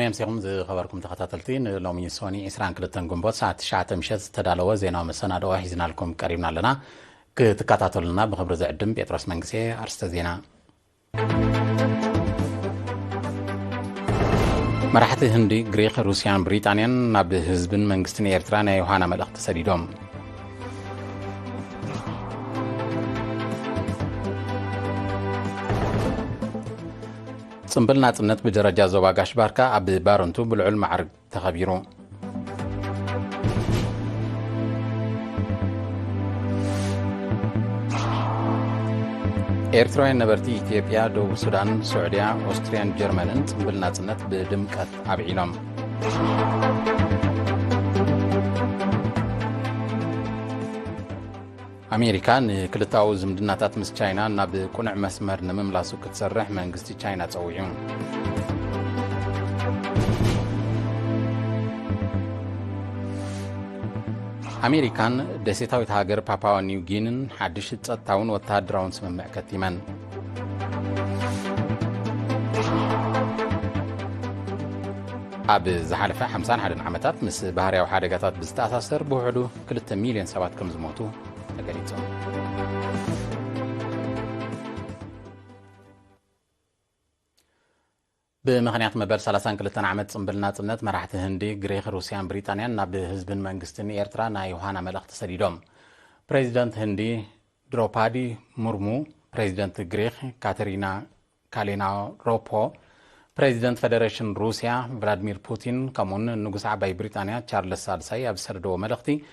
سلام يمسيكم زي خبركم تخطاتلتين لومي سوني إسران كلتن قنبوت ساعة شعة مشت تدالوا زينا ومسانا دوا حيزنا لكم قريبنا لنا كتكاتاتلنا بخبر زعدم بيترس منقسي أرست زينا مراحة هندي غريق روسيان بريطانيان ناب حزبن منقستن إيرتران يوحانا ملأخت سديدوم صنبل ناطنت بدرجة زواجاش باركا عبد بارنتو بالعلم معرض تخبيرو إيرتراين نبرتي إثيوبيا دو السودان سعودية أستريان جرمانن صنبل ناطنت بدمكة عبعيلهم أمريكان كلتاو زمدناتات مس تشاينا ناب كونع مسمر نمملاسو كتسرح منغستي تشاينا تصويون أمريكان دسيتاويت هاجر باباوا نيو غينن حدش تصطاون وتادراون سممع كتيمان أب زحالفة 51 عامتات مس بهاريا وحادقاتات بزتأساسر بوعدو 3 مليون سبات كم زموتو تقريبا بمخنيات مبال 32 عامت صنبل ناطنت مراحة هندي غريق روسيان بريطانيا ناب حزبن منغستن إيرترا نا يوحانا ملأخت سديدوم بريزيدنت هندي دروبادي مورمو بريزيدنت غريق كاترينا كالينا روبو بريزيدنت فدريشن روسيا فلاديمير بوتين كمون نغس عباي بريطانيا تشارلز سادساي أبسردو ملأختي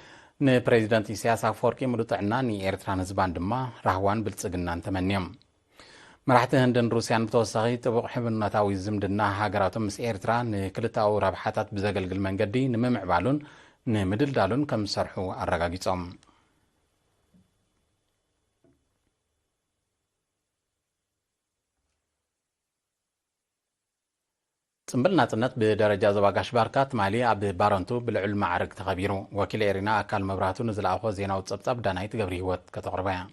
نبريزيدنت إسياس أفوركي مدوطعنا ني إيرتران هزبان دما راهوان بلتصقنان تمنيم مراحة هندن روسيان بتوسخي تبق حبناتاوي زمدنا هاجراتهم مس إيرتران كلتاو رابحاتات بزاقلقل منقدي نممع بالون نمدل دالون كم سرحو الرقاقيتهم صنبل ناطنت بدرجة زواجاش باركات مالي عبد بارنتو بالعلم معرق تخبيرو وكيل إيرينا أكال مبراتو نزل أخو زينا وتصبصب دانايت قبري هوت كتقربايا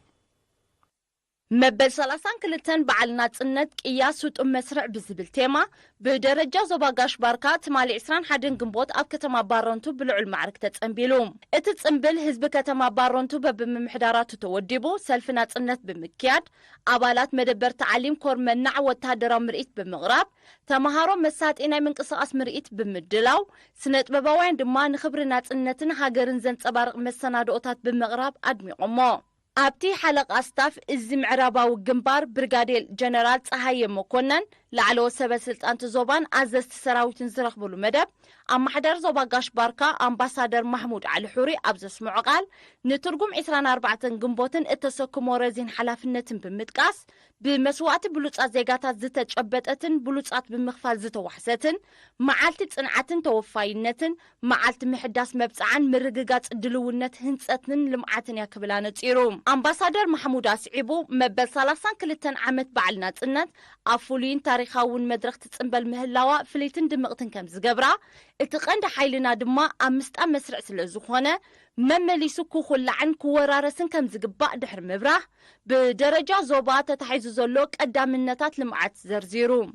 مبل 32 بعلنا تصنت قياس وطم مسرع بزبل تيما بدرجة زباقاش باركات مالي 21 قنبوت أب كتما بارونتو بالعلم معرك تتصنبيلوم اتتصنبل حزب كتما بارونتو بمحداراتو توديبو سلفنا تصنت بمكياد أبالات مدبر تعليم كور منع وتهدرا مرئيت بمغراب تمهارو مسات إنا من قصاص مرئيت بمدلاو سنت بباوين دما نخبرنا تصنتن هاجرن زنت أبارق مسانادوتات بمغراب أدمي قمو أبتي حلق أستاف إزم عرابا وجنبار برغاديل جنرال صحايا مكونن لعلو سبب سلطان زوبان أزست سراويت نزرخ بلو مدب أما حدر زوباقاش باركا أمباسادر محمود علي حوري أبزس معقال نترقم 24 قنبوتن اتسوكو مورزين حلافنتن بمتقاس بمسوات بلوصات زيغاتات زتجبتتن بلوصات بمخفال زتوحستن معالتي صنعتن توفاينتن معالتي محداس مبصعان مرغغاص دلونت هنصتن لمعاتن يكبلان صيروم أمباسادر محمود أسعيبو مبل 32 عامت بعلنا صنت أفولين تاريخاون مدرخ تصنبل مهلاوا فليتن دمقتن كم زغبرا اتقند حيلنا دما أمست مسرع سلازخونه ممليسو كخلعن كورارسن كم زغباء دحر مبراه بدرجة زوبات تحيزو زلو قدامنتات لمعات زرزيرو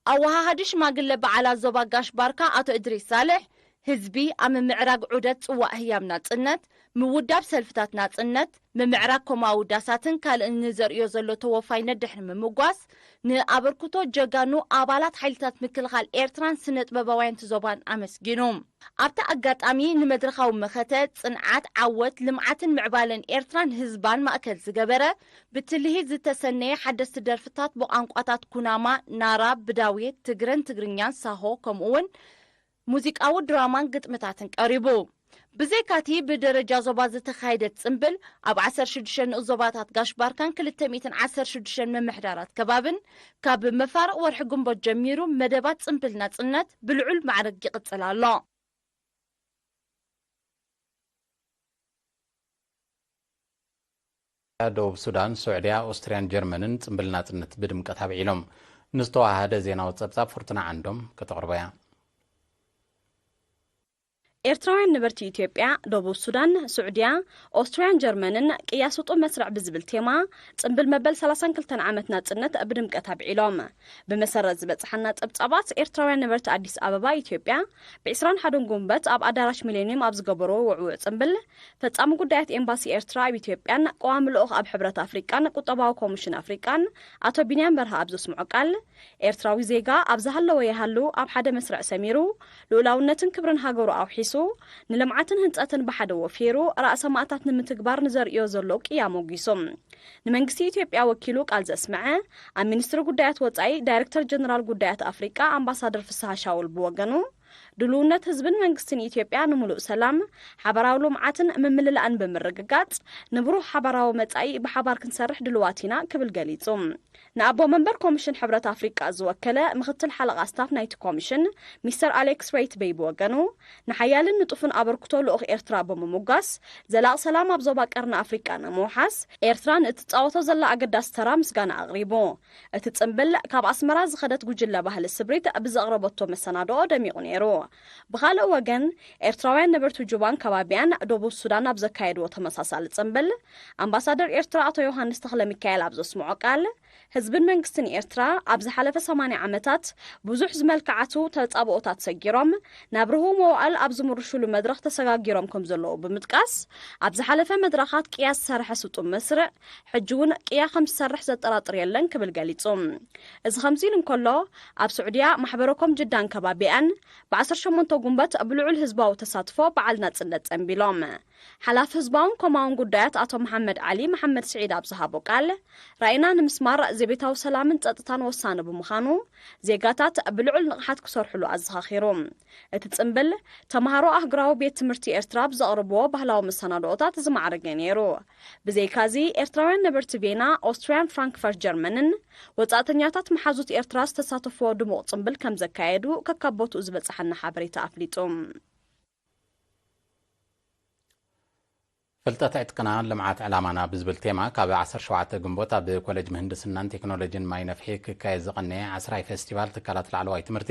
أوها هادش ما قلب على زوباقاش باركا أتو إدريس صالح هزبي أم معراق عودت سواء هيامنا تصنت موداب سلفتاتنا تصنت ممعراق كما وداساتن كال انزر يوزلو توفاينا دحر ممقواس نأبركتو جاقانو آبالات حيلتات مكلخال إيرتران سنت بباوين تزوبان أمسجينوم أبتا أقات أمي نمدرخاو مختات صنعات عوت لمعاتن معبالن إيرتران هزبان ما أكل زقبرة بتلهي زتسنية حدث درفتات بقانقواتات كوناما نارا بداوية تقرن تقرنيان ساهو كمون موزيكاو درامان قطمتاتن قريبو بزيكاتي بدرجة زوبات زتخايدت صنبل أب 16 زوباتات قاش باركان كل 216 من محدارات كبابن كاب مفارق ورحقهم بجميرو مدبات صنبل ناتصنت بالعلم معرق يقتصل الله دوب السودان سعودية أستريان جرمانن صنبل ناطنت بدمقة بعيلهم نستوى هذا زينا وتصبصاب فرطنا عندهم كتقربايا ኤርትራውያን ነበርቲ ኢትዮጵያ ደቡብ ሱዳን ስዑድያ ኦስትሪያን ጀርመንን ቅያስጡ መስርዕ ብዝብል ቴማ ጽምብል መበል 32 ዓመት ናጽነት ብድምቀት አብዒሎም ብመሰረት ዝበጽሐና ጸብጻባት ኤርትራውያን ነበርቲ አዲስ አበባ ኢትዮጵያ ብ21 ጉንበት ኣብ አዳራሽ ሚሌኒየም ኣብ ዝገበሮ ውዕውዕ ጽምብል ፈጻሚ ጉዳያት ኤምባሲ ኤርትራ ኣብ ኢትዮጵያን ቀዋሚ ልኡኽ ኣብ ሕብረት አፍሪካን ቁጠባዊ ኮሚሽን አፍሪካን አቶ ቢንያም በርሃ ኣብ ዘስምዑ ቃል ኤርትራዊ ዜጋ ኣብ ዝሃለወ ይሃሉ ኣብ ሓደ መስርዕ ሰሚሩ ልኡላውነትን ክብርን ሃገሩ ኣውሒሱ ንልምዓትን ህንጸትን በሓደ ወፊሩ ራእሰ ማእታት ንምትግባር ንዘርእዮ ዘሎ ቅያሞ ጊሶም ንመንግስቲ ኢትዮጵያ ወኪሉ ቃል ዘስምዐ ኣብ ሚኒስትሪ ጉዳያት ወጻኢ ዳይሬክተር ጀነራል ጉዳያት አፍሪካ አምባሳደር ፍስሐ ሻውል ብወገኑ ድሉውነት ህዝብን መንግስትን ኢትዮጵያ ንምሉእ ሰላም ሓበራዊ ልምዓትን ምምልላእን ብምርግጋጽ ንብሩህ ሓበራዊ መጻኢ ብሓባር ክንሰርሕ ድልዋት ኢና ክብል ገሊጹ ንኣቦ መንበር ኮሚሽን ሕብረት አፍሪካ ዝወከለ ምክትል ሓለቃ ስታፍ ናይቲ ኮሚሽን ሚስተር አሌክስ ሬይት በይብ ወገኑ ንሓያልን ንጡፍን ኣበርክቶ ልኡኽ ኤርትራ ብምሙጋስ ዘላቕ ሰላም ኣብ ዞባ ቀርኒ አፍሪካ ንምውሓስ ኤርትራ ንእትፃወቶ ዘላ ኣገዳሲ ተራ ምስጋና ኣቕሪቡ እቲ ጽምብል ካብ ኣስመራ ዝኸደት ጉጅለ ባህሊ ስብሪት ብዘቕረበቶ መሰናድኦ ደሚቑ ነይሩ ብኻልእ ወገን ኤርትራውያን ነበርቲ ጁባን ከባቢያን ደቡብ ሱዳን ኣብ ዘካየድዎ ተመሳሳሊ ጽምብል ኣምባሳደር ኤርትራ አቶ ዮሃንስ ተኽለ ሚካኤል ኣብ ዘስምዖ ቃል ህዝብን መንግስትን ኤርትራ ኣብ ዝሓለፈ 80 ዓመታት ብዙሕ ዝመልክዓቱ ተጻብኦታት ሰጊሮም ናብ ርሁብ መዋዕል ኣብ ዝምርሽሉ መድረኽ ተሰጋጊሮም ከም ዘለዉ ብምጥቃስ ኣብ ዝሓለፈ መድረኻት ቅያስ ዝሰርሐ ስጡም መስርዕ ሕጂ እውን ቅያ ከም ዝሰርሕ ዘጠራጥር የለን ክብል ገሊጹ እዚ ከምዚ ኢሉ እንከሎ ኣብ ስዑድያ ማሕበረኮም ጅዳን ከባቢያን ብ18 ጉንበት ብልዑል ህዝባዊ ተሳትፎ በዓል ናጽነት ጸንቢሎም ሓላፊ ህዝባውን ኮማውን ጉዳያት አቶ መሐመድ ዓሊ መሐመድ ስዒድ ኣብ ዝሃቦ ቃል ራእይና ንምስማር ዘቤታዊ ሰላምን ጸጥታን ወሳኒ ብምዃኑ ዜጋታት ብልዑል ንቕሓት ክሰርሕሉ ኣዘኻኺሩ እቲ ጽምብል ተምሃሮ ኣህጉራዊ ቤት ትምህርቲ ኤርትራ ብዘቕርብዎ ባህላዊ መሰናድኦታት ዝማዕረገ ነይሩ ብዘይካዚ ኤርትራውያን ነበርቲ ቬና ኦስትሪያን ፍራንክፈርት ጀርመንን ወጻእተኛታት መሓዙት ኤርትራ ዝተሳተፍዎ ድሙቕ ጽምብል ከም ዘካየዱ ከካቦትኡ ዝበጽሐና ሓበሬታ ኣፍሊጡ ፍልጠት ዕጥቅና ልምዓት ዕላማና ብዝብል ቴማ ካብ 17 ግንቦት ኣብ ኮሌጅ ምህንድስናን ቴክኖሎጂን ማይ ነፍሒ ክካየድ ዝቐነየ 10 ፌስቲቫል ትካላት ላዕለዋይ ትምህርቲ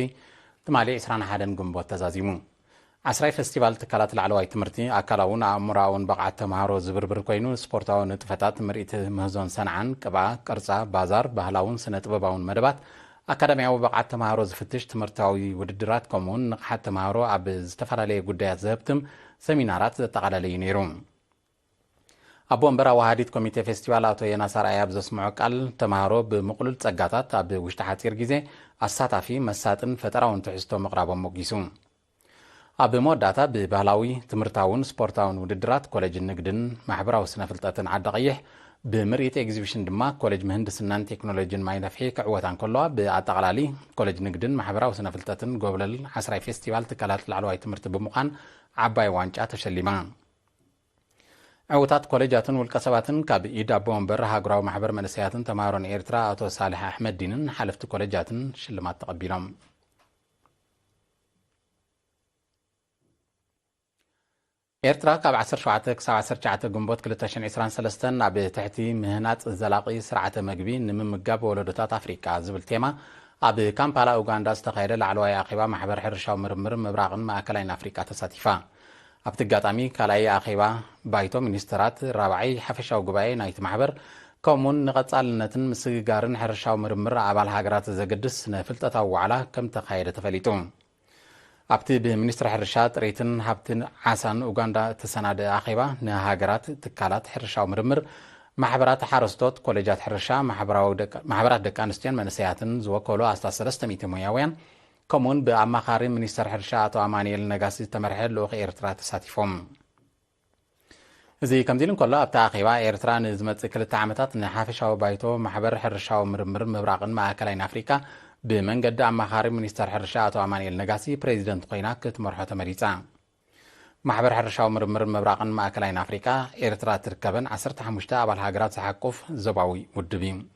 ትማሊ 21 ግንቦት ተዛዚሙ 10 ፌስቲቫል ትካላት ላዕለዋይ ትምህርቲ ኣካላውን ኣእምሮኣውን ብቕዓት ተምሃሮ ዝብርብር ኮይኑ ስፖርታዊ ንጥፈታት ምርኢት ምህዞን ሰንዓን ቅብኣ ቅርፃ ባዛር ባህላውን ስነ ጥበባውን መደባት ኣካዳሚያዊ ብቕዓት ተምሃሮ ዝፍትሽ ትምህርታዊ ውድድራት ከምኡውን ንቕሓት ተምሃሮ ኣብ ዝተፈላለየ ጉዳያት ዘህብትም ሰሚናራት ዘጠቓለለ ነይሩ ኣብ ወንበር ዋሃዲት ኮሚቴ ፌስቲቫል አቶ የናሳር ኣያብ ዘስምዑ ቃል ተምሃሮ ብምቕሉል ጸጋታት ኣብ ውሽጢ ሓፂር ግዜ ኣሳታፊ መሳጥን ፈጠራውን ትሕዝቶ ምቕራቦም ሞጊሱ ኣብ መወዳእታ ብባህላዊ ትምህርታውን ስፖርታውን ውድድራት ኮሌጅ ንግድን ማሕበራዊ ስነ ፍልጠትን ዓዲ ቀይሕ ብምርኢት ኤግዚቢሽን ድማ ኮሌጅ ምህንድስናን ቴክኖሎጂን ማይ ነፍሒ ክዕወታ እንከለዋ ብኣጠቓላሊ ኮሌጅ ንግድን ማሕበራዊ ስነ ፍልጠትን ጎብለል 10 ፌስቲቫል ትካላት ላዕለዋይ ትምህርቲ ብምዃን ዓባይ ዋንጫ ተሸሊማ عوتات كوليجاتن والكسباتن كاب إيد أبو أمبر هاجراو محبر منسياتن تمارون إيرترا أتو صالح أحمد دينن حلفت كوليجاتن شلمات تقبلهم إيرترا كاب 10 جنبوت كلتاشن 23 ناب تحتي مهنات الزلاقي سرعة مجبين نمم مجاب ولدتات أفريقيا زبل تيما أب كامبالا أوغندا استخير العلوى عقبة محبر حرشة ومرمر مبراغن ما أكلين أفريقيا تساتيفا ኣብቲ ጋጣሚ ካልኣይ ኣኼባ ባይቶ ሚኒስትራት ራብዓይ ሓፈሻዊ ጉባኤ ናይቲ ማሕበር ከምኡውን ንቐጻልነትን ምስግጋርን ሕርሻዊ ምርምር ኣባል ሃገራት ዘገድስ ንፍልጠታዊ ዋዕላ ከም ተኻየደ ተፈሊጡ ኣብቲ ብሚኒስትሪ ሕርሻ ጥሬትን ሃብትን ዓሳን ኡጋንዳ ተሰናድአ ኣኼባ ንሃገራት ትካላት ሕርሻዊ ምርምር ማሕበራት ሓረስቶት ኮሌጃት ሕርሻ ማሕበራት ደቂ ኣንስትዮን መንእሰያትን ዝወከሉ ኣስታት 300 ሙያውያን كمون بأماخاري منيستر حرشة أتو أمانيل نغاسي تمرحل لوخ إيرترا تساتيفهم زي كمديلن كله أبتا أخيوا إيرترا نزمت كل تعامتات نحافشة وبايتو محبر حرشة ومرمر مبراغن مع أكلين أفريقيا بمن قد أماخاري منيستر حرشة أتو أمانيل نغاسي بريزيدنت قيناك تمرحة مريسا محبر حرشة ومرمر مبراغن مع أكلين أفريقيا إيرترا تركبن 15 أبال هاجرات سحقوف زباوي ودبيم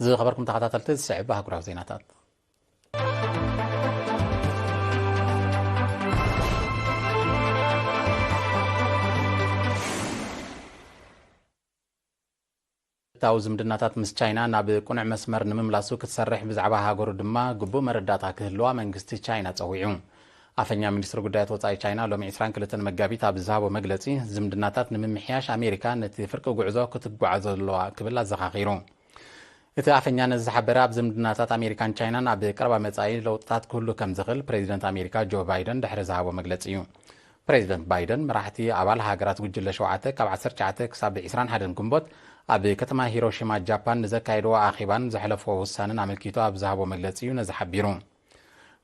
زي خبركم تحت السعب هكرا زيناتات ክልታዊ ዝምድናታት ምስ ቻይና ናብ ቁኑዕ መስመር ንምምላሱ ክትሰርሕ ብዛዕባ ሃገሩ ድማ ግቡእ መረዳእታ ክህልዋ መንግስቲ ቻይና ፀዊዑ ኣፈኛ ሚኒስትሪ ጉዳያት ወፃኢ ቻይና ሎሚ 22 መጋቢት ኣብ ዝሃቦ መግለፂ ዝምድናታት ንምምሕያሽ ኣሜሪካ ነቲ ፍርቂ ጉዕዞ ክትጓዓዞ ዘለዋ ክብል ኣዘኻኺሩ እቲ ኣፈኛ ነዚ ዝሓበረ ኣብ ዝምድናታት ኣሜሪካን ቻይናን ኣብ ቀረባ መጻኢ ለውጥታት ክህሉ ከም ዝኽእል ፕሬዚደንት ኣሜሪካ ጆ ባይደን ድሕሪ ዝሃቦ መግለፂ እዩ ፕሬዚደንት ባይደን መራሕቲ ኣባል ሃገራት ጉጅለ 7 ካብ 19 ክሳብ 21 ግንቦት ኣብ ከተማ ሂሮሺማ ጃፓን ንዘካየድዎ ኣኼባን ዘሕለፍዎ ውሳነን ኣመልኪቱ ኣብ ዝሃቦ መግለፂ እዩ ነዚ ሓቢሩ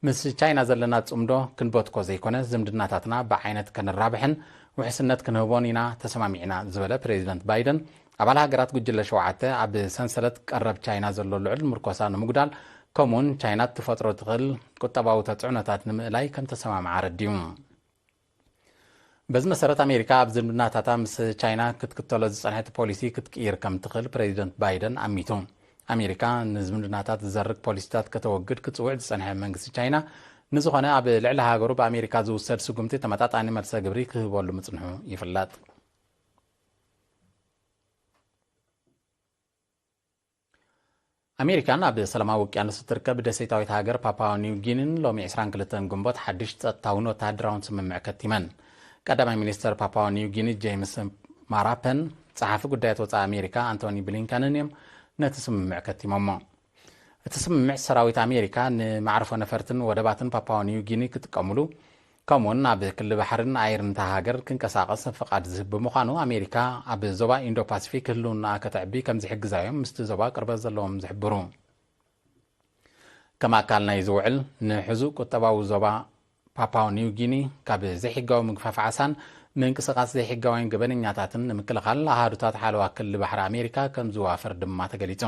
ምስ ቻይና ዘለና ጽምዶ ክንበትኮ ዘይኮነ ዝምድናታትና ብዓይነት ከንራብሕን ውሕስነት ክንህቦን ኢና ተሰማሚዕና ዝበለ ፕሬዚደንት ባይደን ኣባል ሃገራት ጉጅለ 7 ኣብ ሰንሰለት ቀረብ ቻይና ዘሎ ልዑል ምርኮሳ ንምጉዳል ከምኡውን ቻይና ትፈጥሮ ትኽእል ቁጠባዊ ተጽዕኖታት ንምእላይ ከም ተሰማምዓ ረዲዩ በዚ መሰረት ኣሜሪካ ኣብ ዝምድናታታ ምስ ቻይና ክትክተሎ ዝጸንሐት ፖሊሲ ክትቅይር ከም ትኽእል ፕሬዚደንት ባይደን ኣሚቱ ኣሜሪካ ንዝምድናታት ዝዘርግ ፖሊሲታት ከተወግድ ክትጽውዕ ዝጸንሐ መንግስቲ ቻይና ንዝኾነ ኣብ ልዕሊ ሃገሩ ብኣሜሪካ ዝውሰድ ስጉምቲ ተመጣጣኒ መልሰ ግብሪ ክህበሉ ምጽንሑ ይፍለጥ ኣሜሪካን ኣብ ሰላማዊ ውቅያኖስ እትርከብ ደሴታዊት ሃገር ፓፓዋ ኒው ጊኒን ሎሚ 22 ግንቦት ሓድሽ ጸጥታውን ወተሃደራውን ስምምዕ ከቲመን ቀዳማይ ሚኒስተር ፓፓዋ ኒው ጊኒ ጄምስ ማራፐን ጸሓፊ ጉዳያት ወፃኢ ኣሜሪካ አንቶኒ ብሊንከንን እዮም ነቲ ስምምዕ ከቲሞሞ እቲ ስምምዕ ሰራዊት ኣሜሪካ ንማዕርፎ ነፈርትን ወደባትን ፓፓዋ ኒው ጊኒ ክጥቀምሉ ከምኡውን ኣብ ክልል ባሕርን ኣየርን እታ ሃገር ክንቀሳቐስ ፍቓድ ዝህብ ብምዃኑ ኣሜሪካ ኣብ ዞባ ኢንዶ ፓሲፊክ ህልውና ከተዕቢ ከም ዝሕግዛዮም ምስቲ ዞባ ቅርበት ዘለዎም ዝሕብሩ ከም ኣካል ናይ ዝውዕል ንሕዙእ ቁጠባዊ ዞባ ፓፓዋ ኒው ጊኒ ካብ ዘይሕጋዊ ምግፋፍ ዓሳን ምንቅስቓስ ዘይሕጋውያን ገበነኛታትን ንምክልኻል ኣሃዱታት ሓለዋ ክልል ባሕሪ ኣሜሪካ ከም ዝዋፈር ድማ ተገሊጹ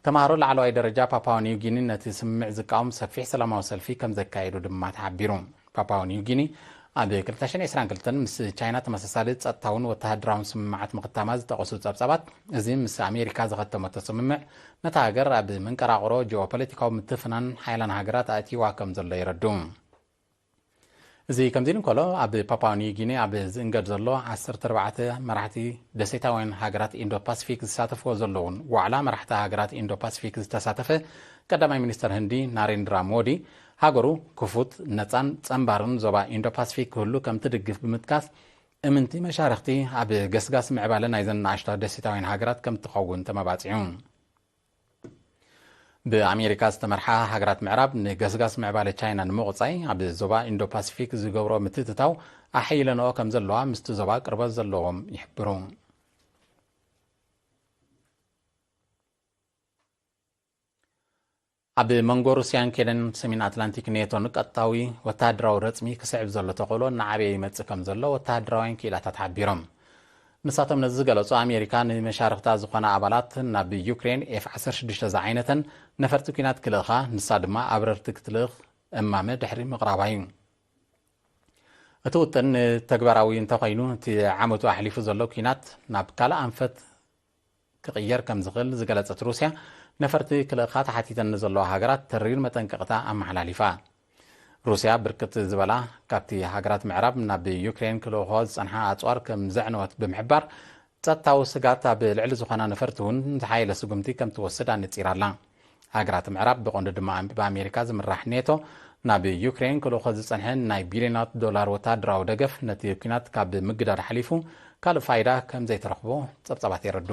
ተማሃሮ ላዕለዋይ ደረጃ ፓፓዋ ኒው ጊኒ ነቲ ስምምዕ ዝቃወም ሰፊሕ ሰላማዊ ሰልፊ ከም ዘካየዱ ድማ ተሓቢሩ ፓፓዋ ኒው ጊኒ ኣብ 2022 ምስ ቻይና ተመሳሳሊ ጸጥታውን ወተሃደራውን ስምምዓት ምኽታማ ዝጠቐሱ ጸብጻባት እዚ ምስ ኣሜሪካ ዘኸተመቶ ስምምዕ ነታ ሃገር ኣብ መንቀራቕሮ ጂኦፖለቲካዊ ምትፍናን ሓይላን ሃገራት ኣእቲዋ ከም ዘሎ ይረዱ እዚ ከምዚ እንከሎ ኣብ ፓፓዋ ኒው ጊኒ ኣብ ዝእንገድ ዘሎ 14 መራሕቲ ደሴታውያን ሃገራት ኢንዶ ፓሲፊክ ዝሳተፍዎ ዘለውን ዋዕላ መራሕቲ ሃገራት ኢንዶ ፓሲፊክ ዝተሳተፈ ቀዳማይ ሚኒስተር ህንዲ ናሬንድራ ሞዲ ሃገሩ ክፉት ነፃን ጸንባርን ዞባ ኢንዶ ፓሲፊክ ክህሉ ከም ትድግፍ ብምጥቃስ እምንቲ መሻርክቲ ኣብ ገስጋስ ምዕባለ ናይ ዘናእሽቶ ደሴታውያን ሃገራት ከም ትኸውን ተመባፂዑ ብኣሜሪካ ዝተመርሓ ሃገራት ምዕራብ ንገስጋስ ምዕባለ ቻይና ንምቑጻይ ኣብ ዞባ ኢንዶ ፓሲፊክ ዝገብሮ ምትእትታው ኣሓይለንኦ ከም ዘለዋ ምስቲ ዞባ ቅርበት ዘለዎም ይሕብሩ ኣብ መንጎ ሩስያን ኬንን ሰሜን ኣትላንቲክ ኔቶን ቀጥታዊ ወተሃደራዊ ረፅሚ ክስዕብ ዘሎ ተኽእሎ ንዓበየ ይመጽእ ከም ዘሎ ወተሃደራውያን ክኢላታት ሓቢሮም ንሳቶም ነዚ ዝገለጹ ኣሜሪካ ንመሻርክታ ዝኾነ ኣባላት ናብ ዩክሬን F-16 ዝዓይነተን ነፈርቲ ኩናት ክልእኻ ንሳ ድማ ኣብረርቲ ክትልእኽ እማመ ድሕሪ ምቕራባ እዩ እቲ ውጥን ተግባራዊ እንተኾይኑ እቲ ዓመቱ ኣሕሊፉ ዘሎ ኩናት ናብ ካልእ ኣንፈት ክቕየር ከም ዝኽእል ዝገለጸት ሩስያ ነፈርቲ ክልእኻ ተሓቲተን ዘለዋ ሃገራት ተሪር መጠንቀቕታ ኣመሓላሊፋ ሩስያ ብርክት ዝበላ ካብቲ ሃገራት ምዕራብ ናብ ዩክሬን ክልእኾ ዝጸንሓ ኣጽዋር ከም ዘዕነወት ብምሕባር ጸጥታዊ ስጋት ኣብ ልዕሊ ዝኾነ ነፈርቲ እውን ዝሓየለ ስጉምቲ ከም ትወስድ ኣነጺራ ኣላ ሃገራት ምዕራብ ብቐንዱ ድማ ብኣሜሪካ ዝምራሕ ኔቶ ናብ ዩክሬን ክልእኾ ዝጸንሐ ናይ ቢልዮናት ዶላር ወተሃደራዊ ደገፍ ነቲ ኩናት ካብ ምግዳድ ሓሊፉ ካልእ ፋይዳ ከም ዘይተረኽቦ ጸብጻባት የረዱ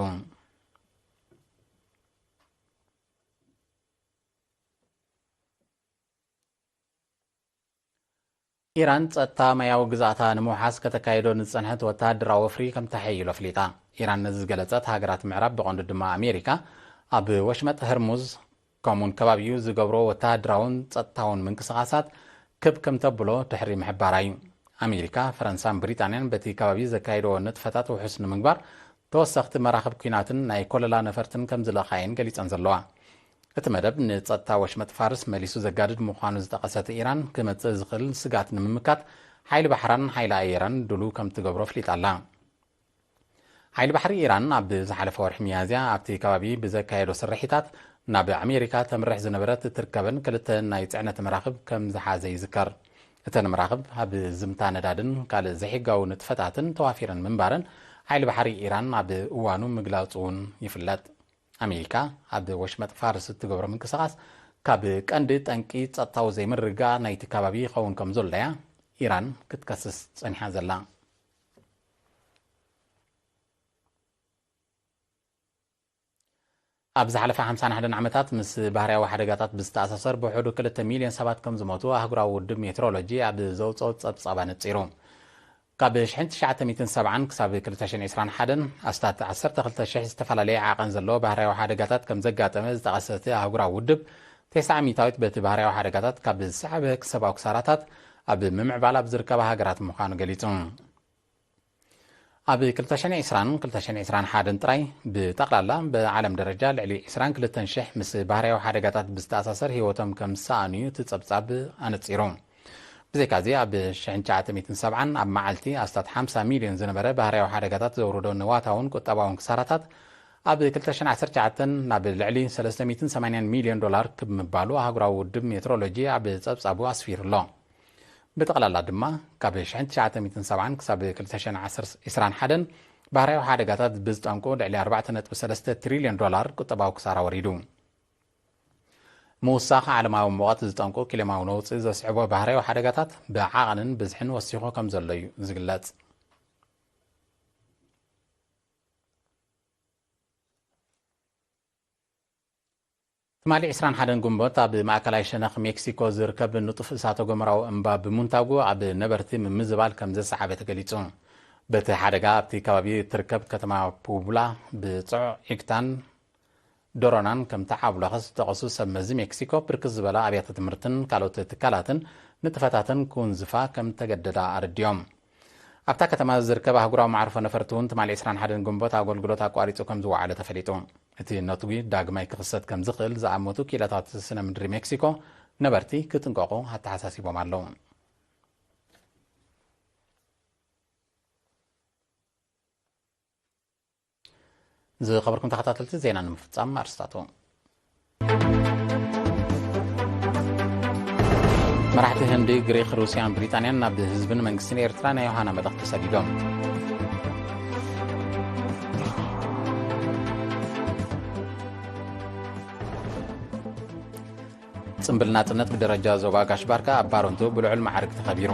ኢራን ጸጥታ ማያዊ ግዛእታ ንምውሓስ ከተካይዶ ንጸንሐት ወተሃደራዊ ወፍሪ ከም ተሓይሎ ኣፍሊጣ ኢራን ነዚ ዝገለጸት ሃገራት ምዕራብ ብቐንዱ ድማ ኣሜሪካ ኣብ ወሽመጥ ህርሙዝ ከምኡን ከባቢኡ ዝገብሮ ወተሃደራውን ጸጥታውን ምንቅስቓሳት ክብ ከም ተብሎ ድሕሪ ምሕባራ እዩ ኣሜሪካ ፈረንሳን ብሪጣንያን በቲ ከባቢ ዘካይድዎ ንጥፈታት ውሑስ ንምግባር ተወሰኽቲ መራኽብ ኩናትን ናይ ኮለላ ነፈርትን ከም ዝለኻየን ገሊፀን ዘለዋ እቲ መደብ ንጸጥታ ወሽመጥ ፋርስ መሊሱ ዘጋድድ ምዃኑ ዝጠቐሰት ኢራን ክመጽእ ዝኽእል ስጋት ንምምካት ሓይሊ ባሕራን ሓይሊ ኣየራን ድሉ ከም ትገብሮ ኣፍሊጣ ኣላ ሓይሊ ባሕሪ ኢራን ኣብ ዝሓለፈ ወርሒ ሚያዝያ ኣብቲ ከባቢ ብዘካየዶ ስርሒታት ናብ ኣሜሪካ ተምርሕ ዝነበረት ትርከበን ክልተ ናይ ጽዕነት መራኽብ ከም ዝሓዘ ይዝከር እተን መራኽብ ኣብ ዝምታ ነዳድን ካልእ ዘይሕጋዊ ንጥፈታትን ተዋፊረን ምንባረን ሓይሊ ባሕሪ ኢራን ኣብ እዋኑ ምግላጹን ይፍለጥ። ኣሜሪካ ኣብ ወሽመጥ ፋርስ እትገብሮ ምንቅስቓስ ካብ ቀንዲ ጠንቂ ጸጥታዊ ዘይምርግጋእ ናይቲ ከባቢ ይኸውን ከም ዘሎያ ኢራን ክትከስስ ጸኒሓ ዘላ። ኣብ ዝሓለፈ 51 ዓመታት ምስ ባህርያዊ ሓደጋታት ብዝተኣሳሰር ብውሕዱ 2 ሚልዮን ሰባት ከም ዝሞቱ ኣህጉራዊ ውድብ ሜትሮሎጂ ኣብ ዘውፅኦ ጸብጻባ ነጺሩ። ካብ 1970 ክሳብ 2021 ኣስታት 12,000 ዝተፈላለየ ዓቐን ዘለዎ ባህርያዊ ሓደጋታት ከም ዘጋጠመ ዝጠቐሰ ኣህጉራዊ ውድብ 90% በቲ ባህርያዊ ሓደጋታት ካብ ዝስዕበ ሰብኣዊ ክሳራታት ኣብ ምምዕባል ኣብ ዝርከባ ሃገራት ምዃኑ ገሊጹ። ኣብ 2020-2021 ጥራይ ብጠቕላላ ብዓለም ደረጃ ልዕሊ 22,000 ምስ ባህርያዊ ሓደጋታት ብዝተኣሳሰር ህይወቶም ከም ዝሰኣንዩ እቲ ጸብጻብ ኣነጺሩ። ብዘይካዚ ኣብ 1970 ኣብ መዓልቲ ኣስታት 50 ሚልዮን ዝነበረ ባህርያዊ ሓደጋታት ዘውርዶ ንዋታውን ቁጠባውን ክሳራታት ኣብ 2019 ናብ ልዕሊ 380 ሚልዮን ዶላር ክምባሉ ኣህጉራዊ ውድብ ሜትሮሎጂ ኣብ ጸብጻቡ ኣስፊሩሎ። ብጠቕላላ ድማ ካብ 1970 ክሳብ 2021 ባህርያዊ ሓደጋታት ብዝጠንቁ ልዕሊ 4.3 ትሪልዮን ዶላር ቁጠባዊ ክሳራ ወሪዱ። ምውሳኽ ዓለማዊ ሙቐት ዝጠንቁ ኪሎማዊ ነውፅእ ዘስዕቦ ባህርያዊ ሓደጋታት ብዓቐንን ብዝሕን ወሲኹ ከም ዘሎ እዩ ዝግለጽ። ትማሊ 21 ግንቦት ኣብ ማእከላይ ሸነኽ ሜክሲኮ ዝርከብ ንጡፍ እሳተ ገሞራዊ እምባ ብምንታጉ ኣብ ነበርቲ ምምዝባል ከም ዘሰዓበ ተገሊጹ። በቲ ሓደጋ ኣብቲ ከባቢ እትርከብ ከተማ ፑብላ ብጽዑቕ ዒግታን ዶሮናን ከም ተዓብለኸ ዝተቐሱ ሰብ መዚ ሜክሲኮ ብርክት ዝበለ ኣብያተ ትምህርትን ካልኦት ትካላትን ንጥፈታትን ክውንዝፋ ከም ተገደዳ ኣረድዮም። ኣብታ ከተማ ዝርከብ ኣህጉራዊ ማዕርፎ ነፈርቲ እውን ትማሊ 21 ግንቦት ኣገልግሎት ኣቋሪጹ ከም ዝወዓለ ተፈሊጡ። እቲ ነቱጉ ዳግማይ ክኽሰት ከም ዝኽእል ዝኣመቱ ኪለታት ስነ ምድሪ ሜክሲኮ ነበርቲ ክጥንቀቑ ኣተሓሳሲቦም ኣለዉ። ዝኸበርኩም ተኸታተልቲ ዜና ንምፍጻም ኣርስታቱ መራሕቲ ህንዲ፣ ግሪክ፣ ሩስያን ብሪጣንያን ናብ ህዝብን መንግስትን ኤርትራ ናይ ዮሃና መልእኽቲ ሰዲዶም። ጽምብል ናጽነት ብደረጃ ዞባ ጋሽ ባርካ ኣብ ባሮንቱ ብልዑል ማዕርግ ተኸቢሩ።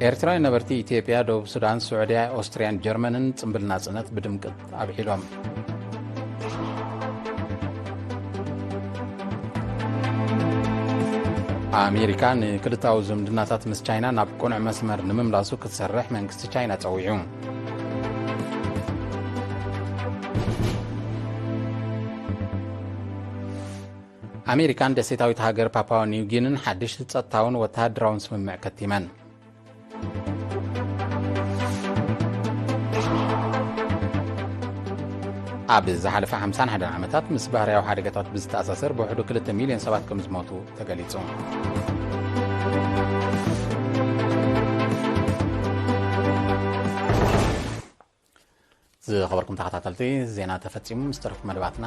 ኤርትራዊ ነበርቲ ኢትዮጵያ፣ ደቡብ ሱዳን፣ ስዑድያ፣ ኦስትሪያን ጀርመንን ጽምብል ናጽነት ብድምቀት ኣብሒሎም። ኣሜሪካ ንክልታዊ ዝምድናታት ምስ ቻይና ናብ ቁኑዕ መስመር ንምምላሱ ክትሰርሕ መንግስቲ ቻይና ጸዊዑ። ኣሜሪካን ደሴታዊት ሃገር ፓፓዋ ኒው ጊኒን ሓድሽ ጸጥታውን ወተሃደራውን ስምምዕ ከቲመን። ኣብ ዝሓለፈ 51 ዓመታት ምስ ባህርያዊ ሓደጋታት ብዝተኣሳሰር ብውሕዱ 2 ሚልዮን ሰባት ከም ዝሞቱ ተገሊጹ። ዝኸበርኩም ተኸታተልቲ ዜና ተፈጺሙ ምስ ተረፉ መደባትና